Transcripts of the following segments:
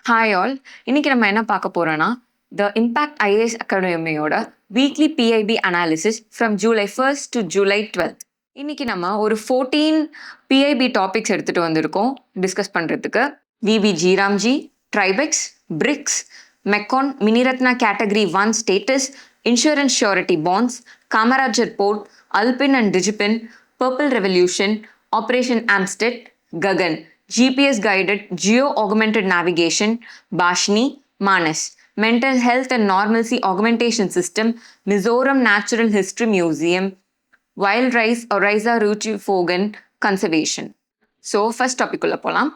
Hi all. இன்னைக்கு நம்ம என்ன பார்க்க போறோம்னா The Impact IAS Academyயோட Weekly PIB Analysis from July 1st to July 12th. இன்னைக்கு நம்ம ஒரு 14 PIB டாபிக்ஸ் எடுத்துட்டு வந்திருக்கோம் டிஸ்கஸ் பண்றதுக்கு. VB Jiramji, TribeX, BRICS, MECON, Miniratna Category 1 Status, Insurance Surety Bonds, Kamarajar Port, ULPIN and DIGIPIN, Purple Revolution, Operation Amistad, GAGAN, GPS guided geo-augmented navigation, BHASHINI, MANAS, Mental Health and Normalcy Augmentation System, Mizoram Natural History Museum, Wild Rice Oriza Ruchifogan Conservation. So, first topic ulla polam.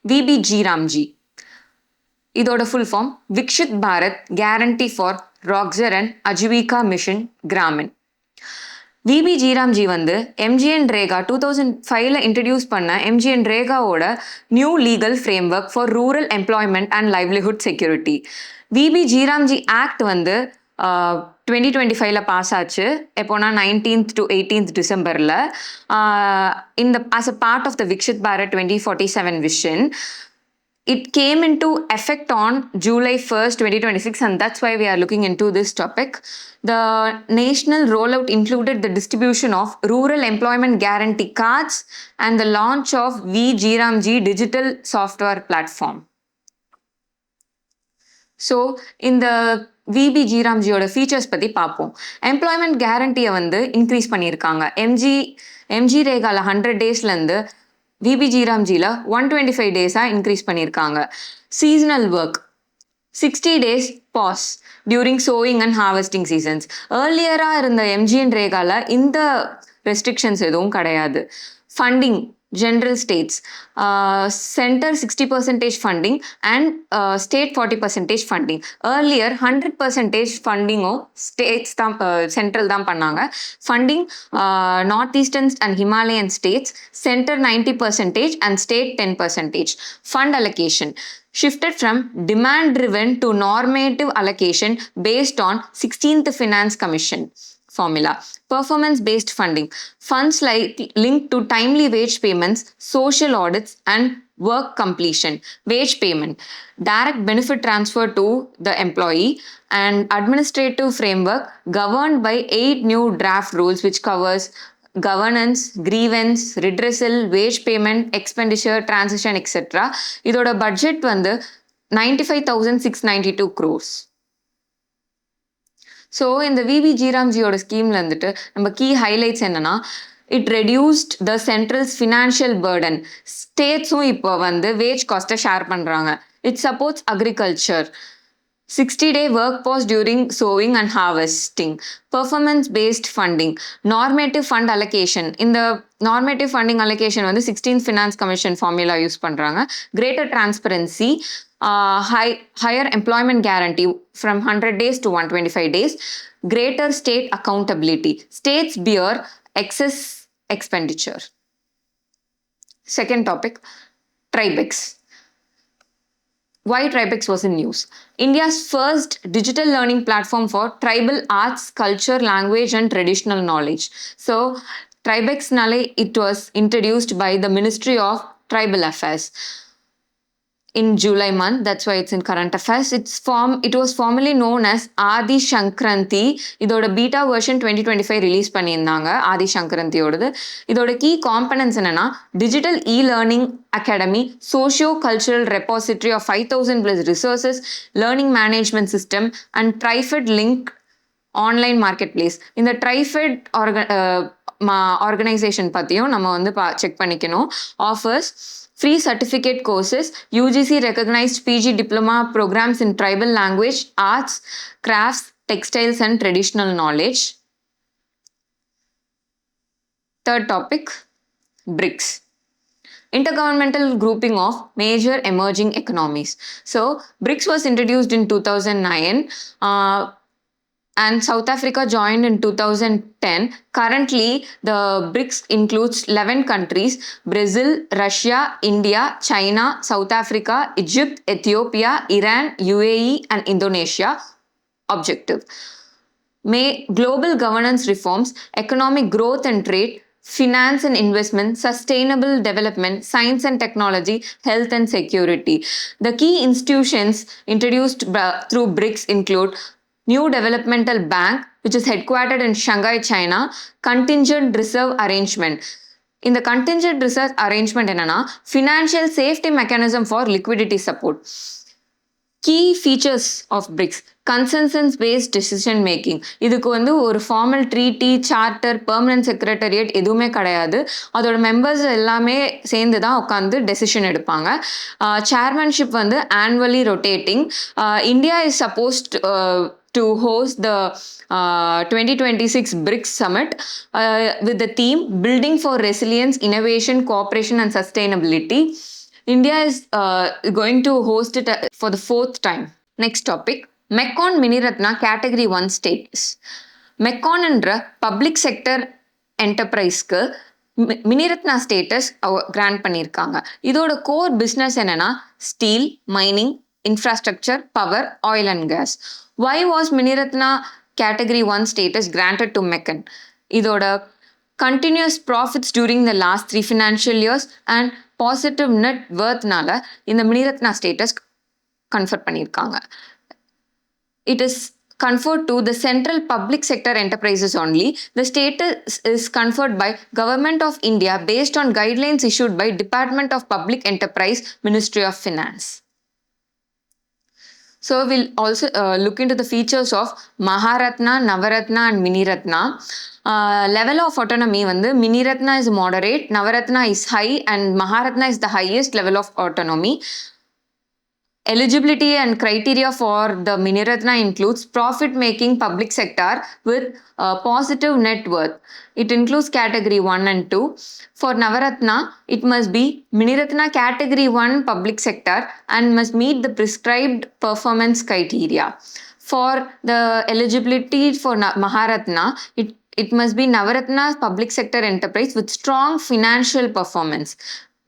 VB Jiramji. இதோட full form Vikshit Bharat Guarantee for Roxer and Ajivika Mission Gramin. VB G RAM G வந்து MGNREGA 2005ல introduce பண்ண எம்ஜிஎன் ரேகாவோட new legal framework for rural employment and livelihood security. VB G RAM G act வந்து 2025ல pass ஆச்சு. எப்போனா 19th to 18th டிசம்பரில் இந்த as a part of the Viksit Bharat 2047 vision. It came into effect on July 1st, 2026, and that's why we are looking into this topic. The national rollout included the distribution of rural employment guarantee cards and the launch of VGRAMG digital software platform. So, in the VB ஜீராம்ஜியோட features பற்றி பார்ப்போம். Employment கேரண்டியை வந்து increase பண்ணியிருக்காங்க. MG ரேகாவில் 100 டேஸ்லேருந்து VP ஜீராம்ஜியில் 125 டேஸாக increase பண்ணியிருக்காங்க. Seasonal work 60 days pause during sowing and harvesting seasons. ஏர்லியராக இருந்த எம்ஜிஎன் ரேகாவில் இந்த ரெஸ்ட்ரிக்ஷன்ஸ் எதுவும் கிடையாது. Funding general states, center 60% funding and state 40% funding. Earlier 100% funding states central தான் பண்ணாங்க. Funding northeastern and Himalayan states, center 90% and state 10%. Fund allocation shifted from demand driven to normative allocation based on 16th Finance Commission formula. Performance-based funding. Funds linked to timely wage payments, social audits, and work completion. Wage payment. Direct benefit transfer to the employee and administrative framework governed by 8 new draft rules which covers governance, grievance, redressal, wage payment, expenditure, transition, etc. இதோட budget வந்து 95,692 crores. So இந்த VB ஜீராம்ஜியோட ஸ்கீமில் வந்துட்டு நம்ம key highlights என்னன்னா, it reduced the central's financial burden. ஸ்டேட்ஸும் இப்போ வந்து வேஜ் காஸ்ட்டை ஷேர் பண்ணுறாங்க. It supports agriculture. 60-day work pause during sowing and harvesting. Performance-based funding. Normative fund allocation. இந்த normative funding allocation வந்து 16th Finance Commission formula use பண்ணுறாங்க. Greater transparency. Higher employment guarantee from 100 days to 125 days. Greater state accountability. States bear excess expenditure. Second topic, TribeX. Why TribeX was in news? India's first digital learning platform for tribal arts, culture, language and traditional knowledge. So, TribeX nale it was introduced by the Ministry of Tribal Affairs in July month. That's why it's in current affairs. It was formerly known as Adi Shankranti. இதோட beta version 2025 release பண்ணியிருந்தாங்க. ஆதி சங்கரந்தியோடது. இதோட key components என்னன்னா, digital learning academy, socio cultural repository of 5,000+ resources, learning management system and TRIFED link online market place. இந்த TRIFED organisation பற்றியும் நம்ம வந்து check பண்ணிக்கணும். Offers free certificate courses, UGC recognized PG diploma programs in tribal language, arts, crafts, textiles and traditional knowledge. Third topic, BRICS. Intergovernmental grouping of major emerging economies. So, BRICS was introduced in 2009. And South Africa joined in 2010. Currently, the BRICS includes 11 countries: Brazil, Russia, India, China, South Africa, Egypt, Ethiopia, Iran, UAE, and Indonesia. Objective: global governance reforms, economic growth and trade, finance and investment, sustainable development, science and technology, health and security. The key institutions introduced through BRICS include New Developmental Bank, which is headquartered in Shanghai, China, Contingent Reserve Arrangement. In the contingent reserve arrangement என்னன்னா financial safety mechanism for liquidity support. Key features of BRICS consensus based decision making. இதுக்கு வந்து ஒரு formal treaty charter permanent secretariat எதுவுமே கிடையாது. அதோட members எல்லாமே சேர்ந்து தான் உட்காந்து டெசிஷன் எடுப்பாங்க. சேர்மன்ஷிப் வந்து annually rotating. India is supposed to host the 2026 BRICS Summit with the theme Building for Resilience, Innovation, Cooperation and Sustainability. India is going to host it for the 4th time. Next topic, MECON Miniratna Category 1 status. MECON என்ற public sector enterprise-க்கு Miniratna status grant பண்ணியிருக்காங்க. இதோட core business என்னன்னா steel, mining, infrastructure, power, oil and gas. Why was Miniratna Category 1 status granted to MECON? இதோட continuous profits during the last 3 financial years and positive net worthனால இந்த Miniratna status confer பண்ணியிருக்காங்க. It is conferred to the central public sector enterprises only. The status is conferred by Government of India based on guidelines issued by Department of Public Enterprise, Ministry of Finance. So we'll also look into the features of Maharatna, Navaratna and Miniratna. Level of autonomy வந்து Miniratna is moderate, Navaratna is high and Maharatna is the highest level of autonomy. Eligibility and criteria for the Miniratna includes profit-making public sector with positive net worth. It includes category 1 and 2. For Navaratna, it must be Miniratna category 1 public sector and must meet the prescribed performance criteria. For the eligibility for Maharatna, it must be Navaratna public sector enterprise with strong financial performance.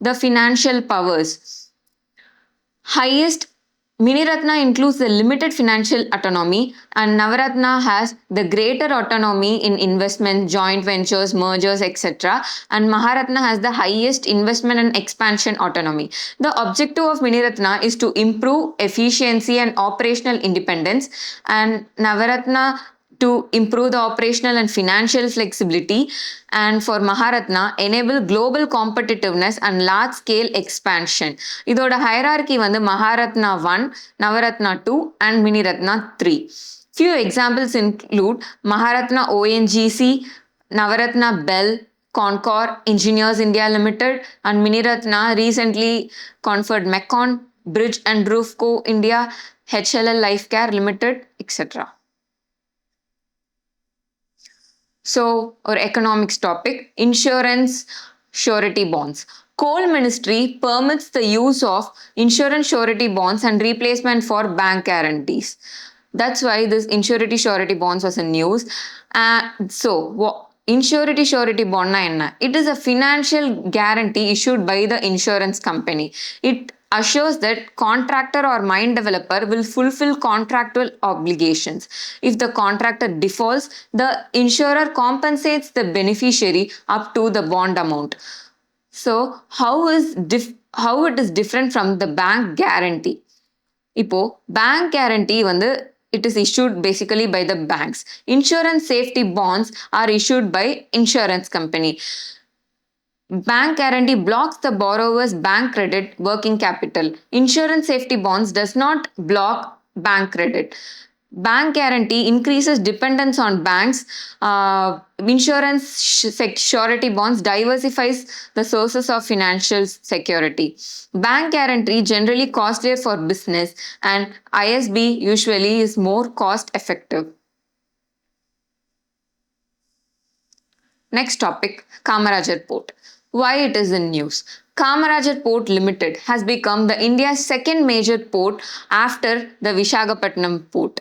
The financial powers. Highest Miniratna includes the limited financial autonomy and Navaratna has the greater autonomy in investment, joint ventures, mergers, etc. And Maharatna has the highest investment and expansion autonomy. The objective of Miniratna is to improve efficiency and operational independence, and Navaratna to improve the operational and financial flexibility, and for Maharatna enable global competitiveness and large scale expansion. இதோட hierarchy வந்து Maharatna 1, Navaratna 2 and Miniratna 3. Few examples include Maharatna ONGC, Navaratna Bell, Concor, Engineers India Limited, and Miniratna recently conferred MECON, Bridge and Roof Co. India, HLL Lifecare Limited, etc. So, our economics topic, insurance surety bonds. Coal Ministry permits the use of insurance surety bonds and replacement for bank guarantees. That's why this insurance surety bonds was in news. Insurance surety bond na enna? It is a financial guarantee issued by the insurance company. It assures that contractor or mine developer will fulfill contractual obligations. If the contractor defaults, the insurer compensates the beneficiary up to the bond amount. So, how it is different from the bank guarantee? இப்போ bank guarantee வந்து it is issued basically by the banks. Insurance safety bonds are issued by insurance company. Bank guarantee blocks the borrower's bank credit working capital. Insurance safety bonds does not block bank credit. Bank guarantee increases dependence on banks. Insurance surety bonds diversifies the sources of financial security. Bank guarantee generally costlier for business and ISB usually is more cost effective. Next topic, Kamarajar Port. Why it is in news? Kamarajar Port Limited has become the India's second major port after the Visakhapatnam port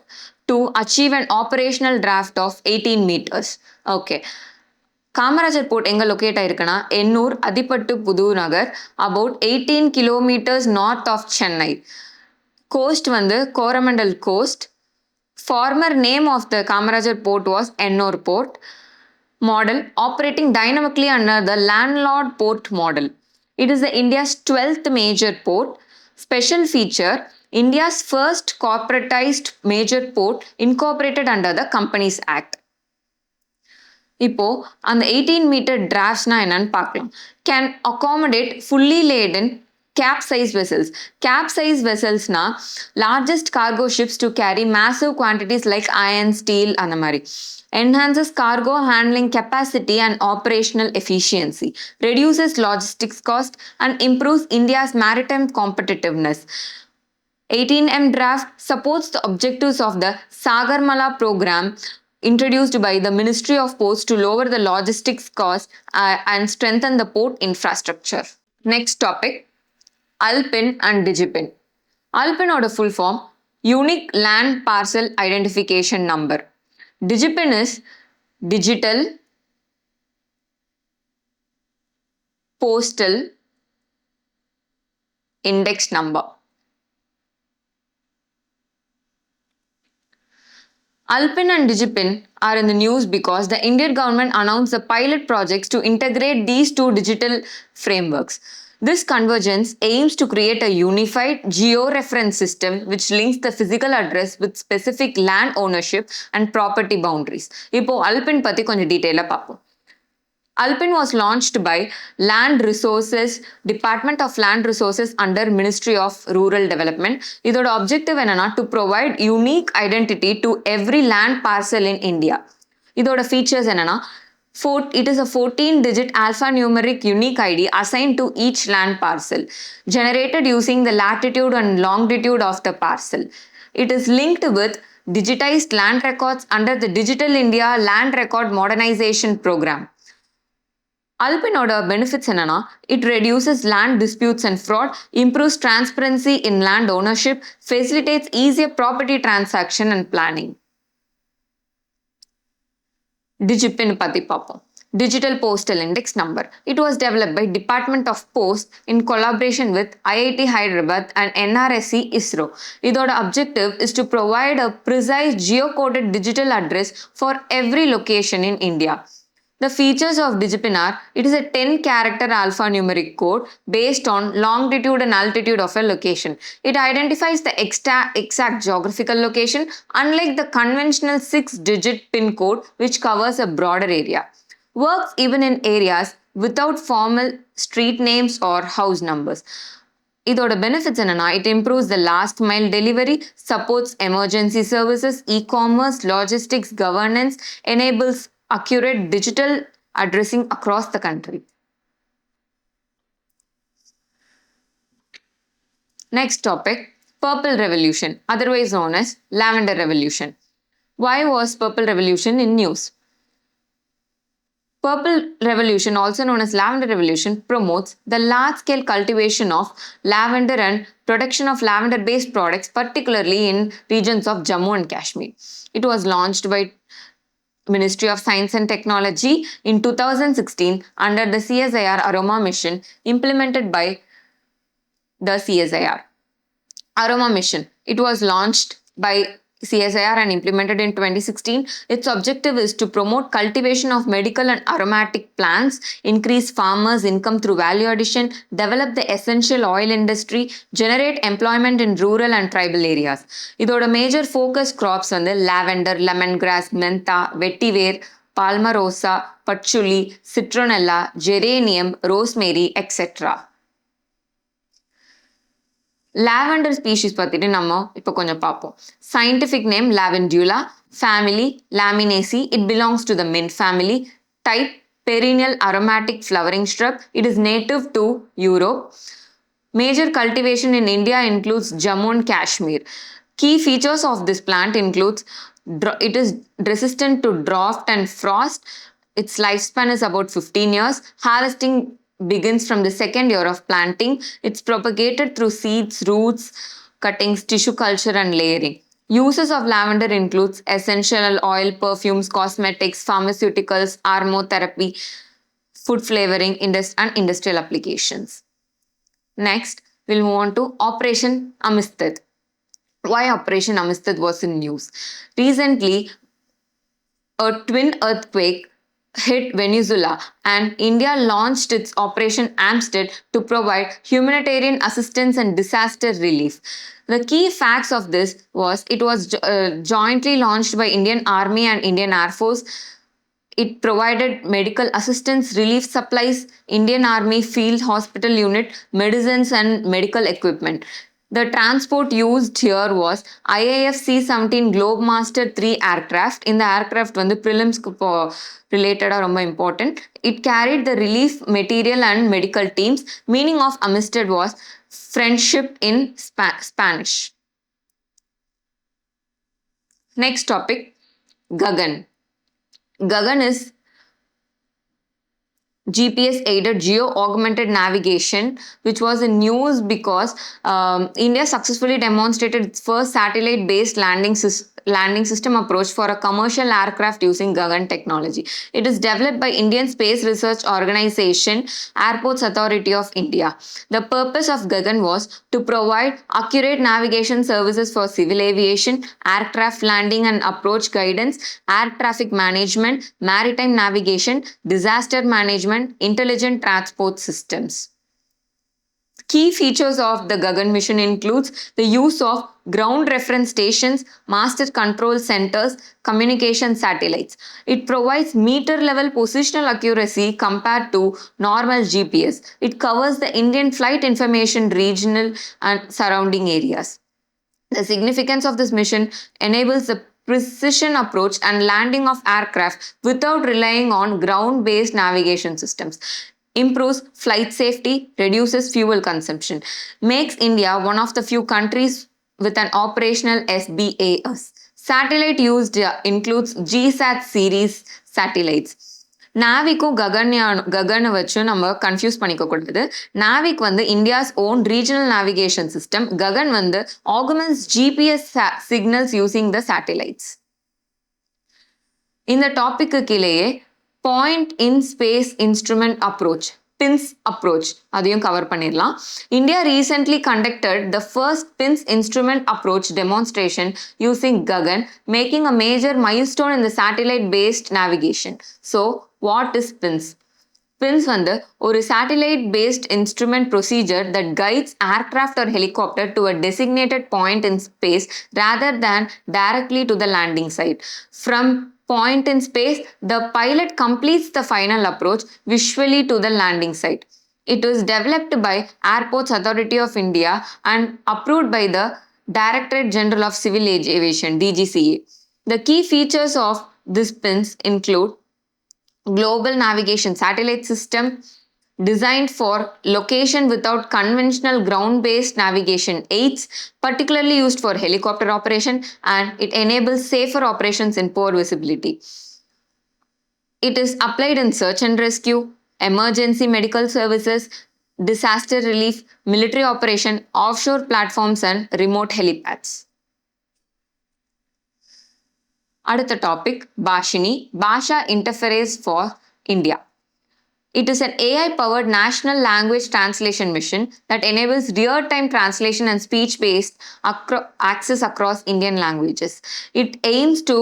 to achieve an operational draft of 18 meters. Okay. Kamarajar Port எங்க locate ஆயிருக்குன்னா எண்ணூர் அதிப்பட்டு புதூர் நகர் about 18 kilometers north of Chennai. Coast வந்து Coromandel coast. Former name of the Kamarajar Port was Ennore Port. model operating dynamically under the landlord port model. It is the India's 12th major port. Special feature, India's first corporatized major port incorporated under the Companies Act. இப்போ அந்த 18-meter draftsனா என்னன்னு பார்க்கலாம். Can accommodate fully laden cap-size vessels. Cap-size vesselsனா largest cargo ships to carry massive quantities like iron, steel அந்த மாதிரி. Enhances cargo handling capacity and operational efficiency, reduces logistics cost and improves India's maritime competitiveness. 18M draft supports the objectives of the Sagarmala program introduced by the Ministry of Ports to lower the logistics cost and strengthen the port infrastructure. Next topic, ULPIN and DIGIPIN. ULPIN or the full form, Unique Land Parcel Identification Number. DIGIPIN is Digital Postal Index Number. ULPIN and DIGIPIN are in the news because the Indian government announced the pilot projects to integrate these two digital frameworks. This convergence aims to create a unified geo-reference system which links the physical address with specific land ownership and property boundaries. இப்போ ULPIN பத்தி கொஞ்சம் டீடைலா பார்ப்போம். ULPIN was launched by Department of Land Resources under Ministry of Rural Development. இதோட objective என்னன்னா to provide unique identity to every land parcel in India. இதோட features என்னன்னா it is a 14-digit alphanumeric unique ID assigned to each land parcel, generated using the latitude and longitude of the parcel. It is linked with digitized land records under the Digital India Land Record Modernization Program. ULPIN oda benefits என்னன்னா it reduces land disputes and fraud, improves transparency in land ownership, facilitates easier property transaction and planning. DIGIPIN பத்தி பார்ப்போம். Digital Postal Index Number. It was developed by Department of Post in collaboration with IIT Hyderabad and NRSC ISRO. இதோட objective is to provide a precise geocoded digital address for every location in India. The features of DIGIPIN are, it is a 10-character alphanumeric code based on longitude and altitude of a location. It identifies the exact geographical location, unlike the conventional 6-digit PIN code which covers a broader area. Works even in areas without formal street names or house numbers. இதோட benefits என்னன்னா it improves the last mile delivery, supports emergency services, e-commerce, logistics, governance, enables accurate digital addressing across the country. Next topic, Purple Revolution, otherwise known as Lavender Revolution. Why was Purple Revolution in news? Purple Revolution, also known as Lavender Revolution, promotes the large-scale cultivation of lavender and production of lavender-based products, particularly in regions of Jammu and Kashmir. It was launched by Ministry of Science and Technology in 2016 under the CSIR Aroma Mission implemented by the CSIR. Aroma Mission. It was launched by CSIR and implemented in 2016. Its objective is to promote cultivation of medical and aromatic plants, increase farmers' income through value addition, develop the essential oil industry, generate employment in rural and tribal areas. இதோட major focus crops வந்து lavender, lemongrass, mentha, vetiver, palmarosa, patchouli, citronella, geranium, rosemary, etc. Lavender species பத்திட்டு நம்ம இப்போ கொஞ்சம் பார்ப்போம். Scientific name Lavandula, family Laminaceae, it belongs to the mint family, type perennial aromatic flowering shrub, it is native to Europe. Major cultivation in India includes Jammu and Kashmir. Key features of this plant includes it is resistant to drought and frost. Its lifespan is about 15 years. Harvesting begins from the second year of planting. It's propagated through seeds, roots, cuttings, tissue culture and layering. Uses of lavender includes essential oil, perfumes, cosmetics, pharmaceuticals, aromatherapy, food flavoring, and industrial applications. Next, we'll move on to Operation Amistad. Why Operation Amistad was in news? Recently, a twin earthquake hit Venezuela, and India launched its Operation Amistad to provide humanitarian assistance and disaster relief. The key facts of this was it was jointly launched by Indian Army and Indian Air Force. It provided medical assistance, relief supplies, Indian Army Field Hospital Unit, medicines, and medical equipment. The transport used here was IAF C-17 Globemaster 3 aircraft. In the aircraft, the prelims related are important. It carried the relief material and medical teams. Meaning of Amistad was friendship in Spanish. Next topic, GAGAN. GAGAN is GPS aided geo augmented navigation, which was in news because India successfully demonstrated its first satellite based landing system approach for a commercial aircraft using GAGAN technology. It is developed by Indian Space Research Organization, Airports Authority of India. The purpose of GAGAN was to provide accurate navigation services for civil aviation, aircraft landing and approach guidance, air traffic management, maritime navigation, disaster management, intelligent transport systems. Key features of the GAGAN mission includes the use of ground reference stations, master control centers, communication satellites. It provides meter-level positional accuracy compared to normal GPS. It covers the Indian flight information regional and surrounding areas. The significance of this mission enables the precision approach and landing of aircraft without relying on ground-based navigation systems, improves flight safety, reduces fuel consumption, makes India one of the few countries with an operational SBAS. Satellite used includes GSAT series satellites. நாவிக்கும் ககனை வச்சும் நம்ம confuse பண்ணிக்க கூடாது. NavIC India's own regional navigation system. Gagan augments GPS signals using the satellites. இந்த டாபிக்கு கீழேயே point in space instrument approach, PINS approach அதையும் cover பண்ணிடலாம். India recently conducted the first PINS instrument approach demonstration using GAGAN, making a major milestone in the satellite-based navigation. So, what is PINS? PINS ஒரு satellite-based instrument procedure that guides aircraft or helicopter to a designated point in space rather than directly to the landing site. From point in space, the pilot completes the final approach visually to the landing site. It was developed by Airports Authority of India and approved by the Directorate General of Civil Aviation, DGCA. The key features of this PINS include global navigation satellite system, designed for location without conventional ground-based navigation aids, particularly used for helicopter operation, and it enables safer operations in poor visibility. It is applied in search and rescue, emergency medical services, disaster relief, military operation, offshore platforms, and remote helipads. அடுத்த topic BHASHINI, Bhasha Interface for India. It is an AI-powered national language translation mission that enables real-time translation and speech-based access across Indian languages. It aims to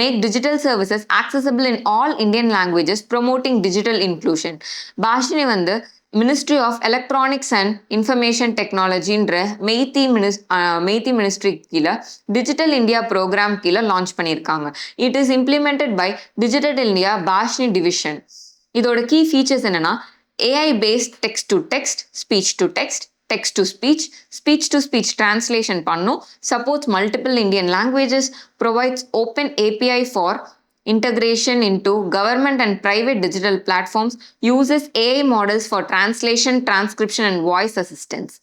make digital services accessible in all Indian languages, promoting digital inclusion. BHASHINI Ministry of Electronics and Information Technology MeitY ministry கீழே digital India program கீழே launch பண்ணியிருக்காங்க. It is implemented by digital India BHASHINI division. இதோட key features என்னன்னா AI based text to text, speech to text, text to speech, speech to speech translation பண்ணும், supports multiple Indian languages, provides open API for integration into government and private digital platforms, uses AI models for translation, transcription, and voice assistance.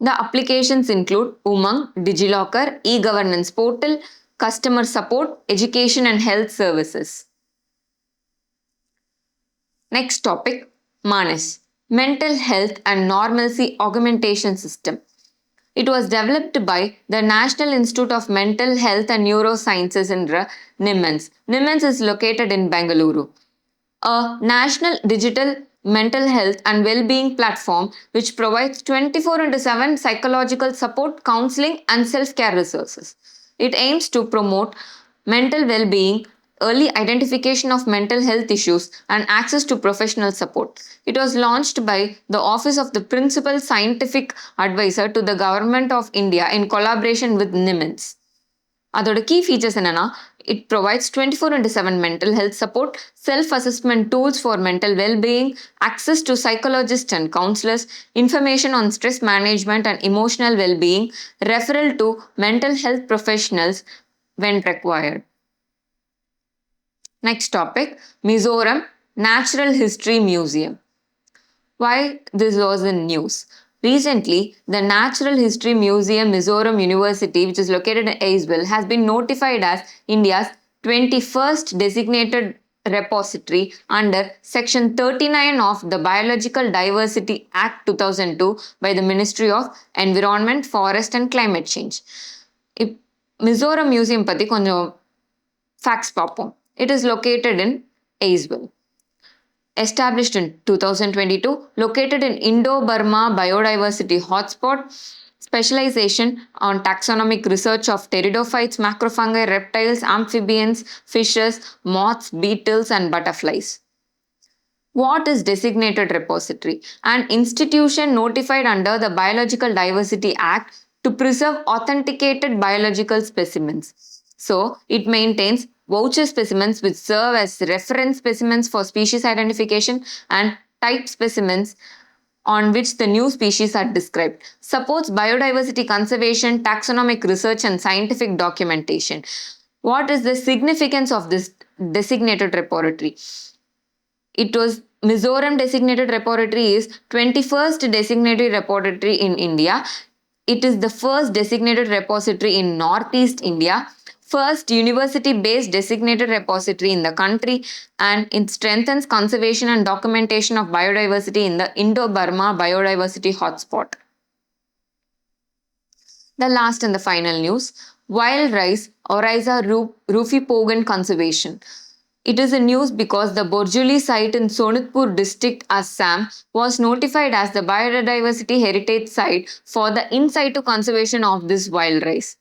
The applications include Umang, DigiLocker, e-governance portal, customer support, education and health services. Next topic, MANIS, Mental Health and Normalcy Augmentation System. It was developed by the National Institute of Mental Health and Neurosciences in NIMHANS. NIMHANS is located in Bengaluru. A national digital mental health and well-being platform which provides 24/7 psychological support, counseling and self-care resources. It aims to promote mental well-being, early identification of mental health issues and access to professional support. It was launched by the Office of the Principal Scientific Advisor to the Government of India in collaboration with NIMINS. அதோட key features என்னன்னா, it provides 24/7 mental health support, self-assessment tools for mental well-being, access to psychologists and counselors, information on stress management and emotional well-being, referral to mental health professionals when required. Next topic, Mizoram Natural History Museum. Why this was in news? Recently, the Natural History Museum, Mizoram University, which is located in Aizwil, has been notified as India's 21st designated repository under Section 39 of the Biological Diversity Act 2002 by the Ministry of Environment, Forest and Climate Change. Mizoram Museum பத்தி கொஞ்சம் facts பார்ப்போம். It is located in Aizwil. Established in 2022, located in Indo-Burma Biodiversity Hotspot, specialization on taxonomic research of pteridophytes, macrofungi, reptiles, amphibians, fishes, moths, beetles, and butterflies. What is designated repository? An institution notified under the Biological Diversity Act to preserve authenticated biological specimens. So, it maintains voucher specimens which serve as reference specimens for species identification and type specimens on which the new species are described. Supports biodiversity conservation, taxonomic research and scientific documentation. What is the significance of this designated repository? It was Mizoram designated repository is 21st designated repository in India. It is the first designated repository in Northeast India, first university-based designated repository in the country, and it strengthens conservation and documentation of biodiversity in the Indo-Burma Biodiversity Hotspot. The last and the final news, wild rice Oryza rufipogan conservation. It is a news because the Borjuli site in Sonitpur district, Assam, was notified as the biodiversity heritage site for the in situ conservation of this wild rice.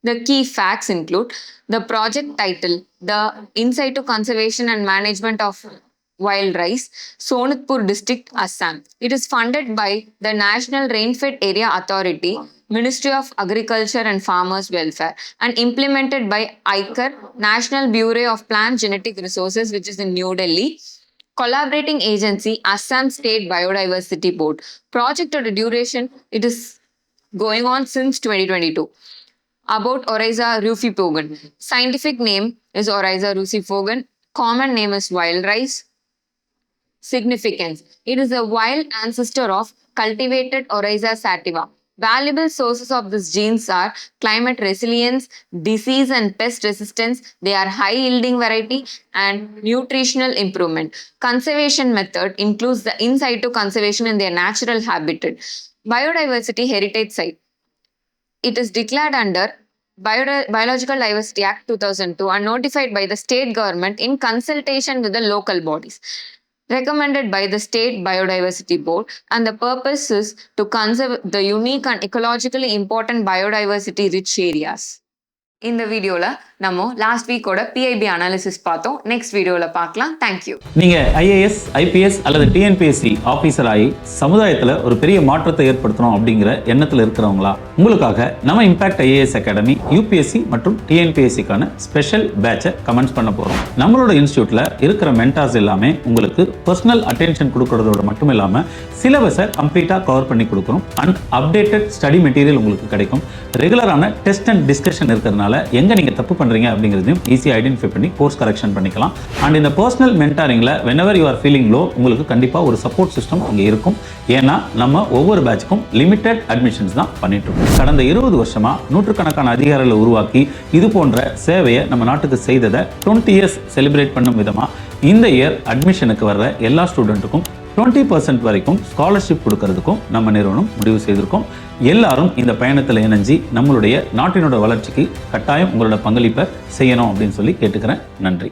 The key facts include the project title, the in situ conservation and management of wild rice, Sonitpur district, Assam. It is funded by the National Rainfed Area Authority, Ministry of Agriculture and Farmers Welfare, and implemented by ICAR, National Bureau of Plant Genetic Resources, which is in New Delhi. Collaborating agency, Assam State Biodiversity Board. Project or duration, it is going on since 2022. About Oryza rufipogan. Scientific name is Oryza rufipogan. Common name is wild rice. Significance. It is a wild ancestor of cultivated Oryza sativa. Valuable sources of these genes are climate resilience, disease and pest resistance. They are high yielding variety and nutritional improvement. Conservation method includes the in situ conservation in their natural habitat. Biodiversity heritage site. It is declared under Biological Diversity Act 2002 and notified by the state government in consultation with the local bodies. Recommended by the State Biodiversity Board, and the purpose is to conserve the unique and ecologically important biodiversity rich areas. இந்த வீடியோல நம்ம last வீக்கோட PIB analysis பார்த்தோம். Next வீடியோல பார்க்கலாம். Thank you. நீங்க IAS, IPS அல்லது TNPSC officer ஆகி சமுதாயத்துல ஒரு பெரிய மாற்றத்தை ஏற்படுத்தணும் அப்படிங்கிற எண்ணத்துல இருக்கிறவங்களா, உங்களுக்காக நம்ம இம்பாக்ட் IAS அகாடமி UPSC மற்றும் TNPSCக்கான ஸ்பெஷல் பேட்சை கமெண்ட்ஸ் பண்ண போறோம். நம்மளோட இன்ஸ்டியூட்ல இருக்கிற மென்டார்ஸ் எல்லாமே உங்களுக்கு பர்சனல் அட்டென்ஷன் கொடுக்கறதோட மட்டும் இல்லாம சிலபஸை கம்ப்ளீட்டா கவர் பண்ணி கொடுக்குறோம். அண்ட் அப்டேட்டட் ஸ்டடி மெட்டீரியல் உங்களுக்கு கிடைக்கும். ரெகுலரான டெஸ்ட் அண்ட் டிஸ்கஷன் இருக்கிறதுனால எங்க நீங்க தப்பு பண்றீங்க அப்படிங்கிறதையும் ஈஸியா ஐடென்டிஃபை பண்ணி கோர்ஸ் கரெக்ஷன் பண்ணிக்கலாம். அண்ட் இந்த personal மென்டாரிங்ல whenever you are feeling low, உங்களுக்கு கண்டிப்பா ஒரு சப்போர்ட் சிஸ்டம் அங்க இருக்கும். ஏன்னா நம்ம ஒவ்வொரு பேட்ச்க்கும் லிமிடெட் அட்மிஷன்ஸ் தான் பண்ணிட்டு இருக்கோம். கடந்த 20 வருஷமா நூற்றுக்கணக்கான அதிகாரிகளை உருவாக்கி இது போன்ற சேவையை நம்ம நாட்டுக்கு செய்ததை 20 இயர்ஸ் செலிப்ரேட் பண்ணும் விதமா இந்த இயர் அட்மிஷனுக்கு வர்ற எல்லா ஸ்டூடெண்ட்டுக்கும் 20% வரைக்கும் ஸ்காலர்ஷிப் கொடுக்கறதுக்கும் நம்ம நிறுவனம் முடிவு செய்திருக்கோம். எல்லாரும் இந்த பயணத்தில் இணைஞ்சி நம்மளுடைய நாட்டினோட வளர்ச்சிக்கு கட்டாயம் உங்களோட பங்களிப்பை செய்யணும் அப்படின்னு சொல்லி கேட்டுக்கிறேன். நன்றி.